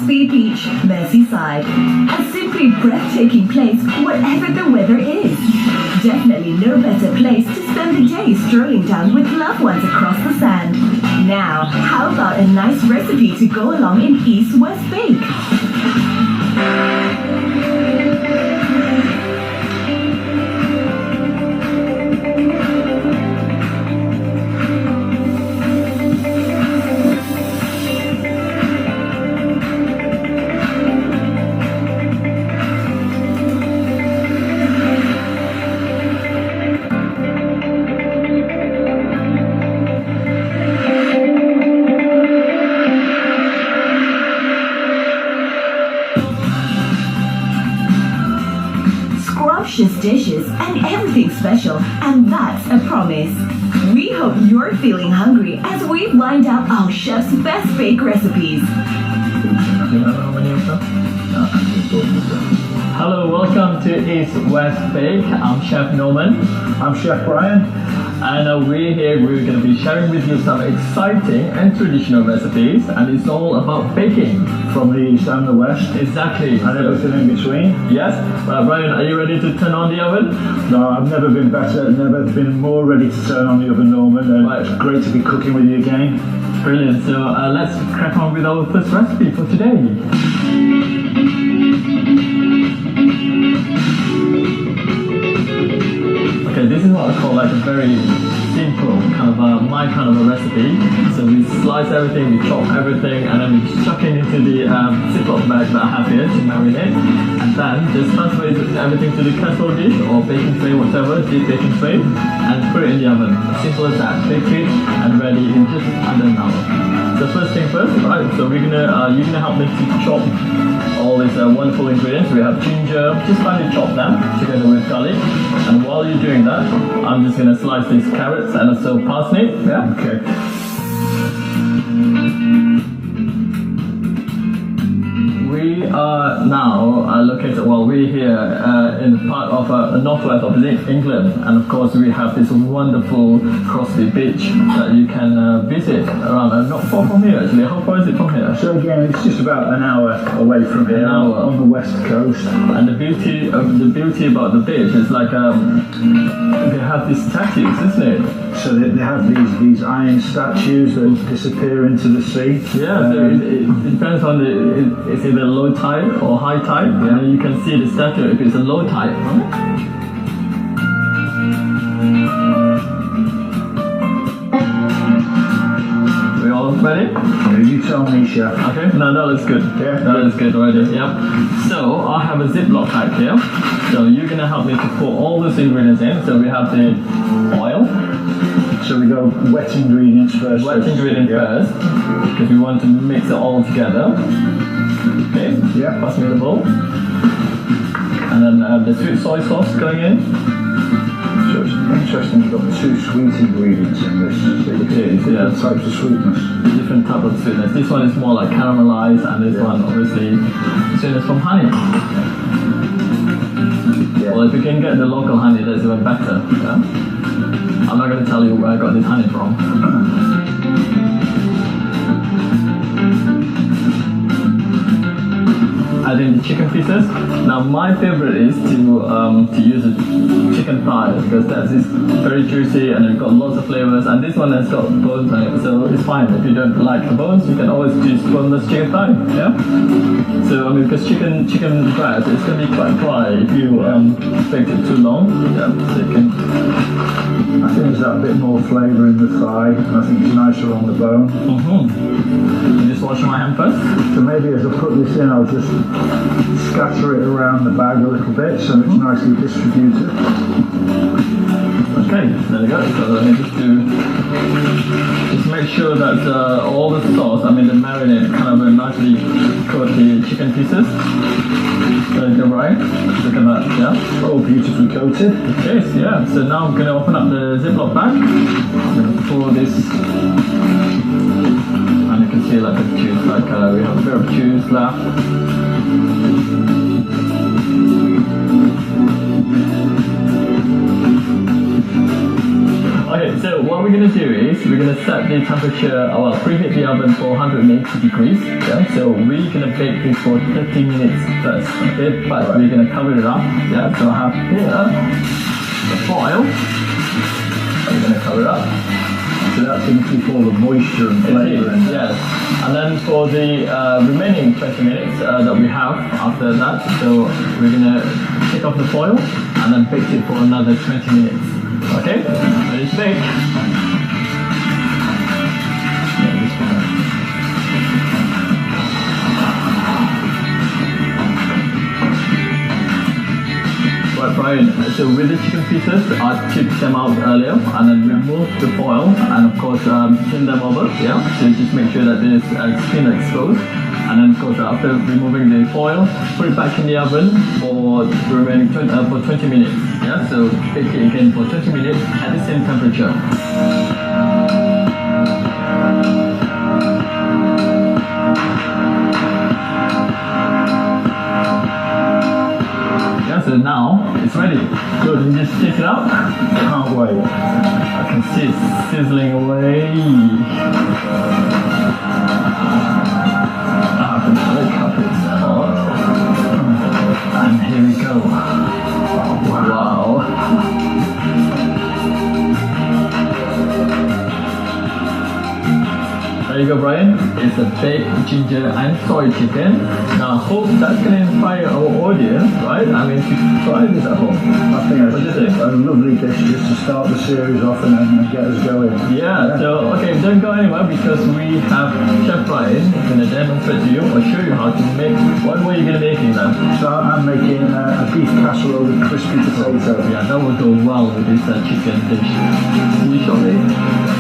Crosby Beach, Merseyside. A simply breathtaking place whatever the weather is. Definitely no better place to spend the day strolling down with loved ones across the sand. Now, how about a nice recipe to go along in East West Bake? Scrumptious dishes and everything special, and that's a promise. We hope you're feeling hungry as we wind up our chef's best bake recipes. Hello, welcome to East West Bake. I'm Chef Norman. I'm Chef Brian. And we're going to be sharing with you some exciting and traditional recipes, and it's all about baking. From the east and the west. Exactly. And everything in between. Yes. Brian, are you ready to turn on the oven? No, I've never been better, never been more ready to turn on the oven, Norman. And right. It's great to be cooking with you again. Brilliant. So let's crack on with our first recipe for today. Okay, this is what I call like a very simple kind of my kind of a recipe. So we slice everything, we chop everything, and then we chuck it into the Ziploc bag that I have here to marinate, and then just transfer everything to the casserole dish or baking tray, whatever, deep baking tray, and put it in the oven. As simple as that. Bake it and ready in just under an hour. So first thing first, right? So you're gonna help me to chop all these wonderful ingredients. We have ginger, just finely chop them together with garlic. And while you're doing that, I'm just gonna slice these carrots and also parsnip. Yeah. Okay. We are now located, we're here in part of northwest of England, and of course we have this wonderful Crosby Beach that you can visit around, not far from here actually. How far is it from here? So again, it's just about an hour away from here, on the west coast. And the beauty about the beach is like they have these statues, isn't it? So they have these iron statues that disappear into the sea. Yeah, so it depends on it's either low tide or high tide. Yeah. And you can see the statue if it's a low tide. We all ready? You tell me, Chef. Okay, no, that looks good. Yeah, that looks good already. Yep. So I have a Ziploc bag here. So you're gonna help me to put all those ingredients in. So we have the oil. So we go wet ingredients first. Wet ingredients first, because we want to mix it all together. Okay. Yeah. Pass me the bowl. And then the sweet soy sauce going in. So it's interesting, you've got two sweet ingredients in this. So you It is, yeah. different types of sweetness. Different type of sweetness. This one is more like caramelized, and this one obviously sweetness from honey. Yeah. Well, if you can get the local honey, that's even better. Yeah? I'm not going to tell you where I got this honey from. Add in the chicken pieces. Now my favorite is to use a chicken thigh, because that's very juicy and it's got lots of flavors, and this one has got bones on it, so it's fine. If you don't like the bones, you can always use boneless chicken thigh. Yeah. So I mean, because chicken breast, it's going to be quite dry if you bake it too long. Yeah. So you can. I think there's that bit more flavour in the thigh, and I think it's nicer on the bone. I'm just washing my hand first. So maybe as I put this in, I'll just scatter it around the bag a little bit so it's nicely distributed. Okay, there we go. So let me just make sure that all the sauce, the marinade, kind of nicely coat the chicken pieces. There you go, right? Look at that, yeah? All beautifully coated. Okay, so yeah. So now I'm going to open up the Ziploc bag. I'm going to pour this, and you can see like the juice, we have a bit of juice left. Okay, so what we're we're going to do is we're going to set the temperature, well, preheat the oven for 180 degrees. Yeah, so we're going to bake this for 30 minutes first. Okay, but we're going to cover it up. Yeah, so I have here the foil. We're going to cover it up. So that's going to keep all the moisture and flavour in. Yes. And then for the remaining 20 minutes that we have after that, so we're going to take off the foil and then bake it for another 20 minutes. Okay? Ready to bake? Right, Brian, so with the chicken pieces, I took them out earlier and then removed the foil and of course turn them over, yeah? So just make sure that there's skin exposed. And then of course after removing the foil, put it back in the oven for the remaining 20 minutes, yeah? So bake it again for 20 minutes at the same temperature. So now it's ready. Good, you just take it out. Can't wait. I can see it sizzling away. I can look up, it's hot. And here we go. Wow. There you go, Brian. It's a baked ginger and soy chicken. Now, I hope that's going to inspire our audience, right? I mean, to try this at home. I think it's a lovely dish just to start the series off and then get us going. Yeah, so, okay, don't go anywhere because we have Chef Brian going to demonstrate to you or show you how to make, what were you going to be making then? So I'm making a beef casserole with crispy potato. Yeah, that would go well with this chicken dish. Will you show me?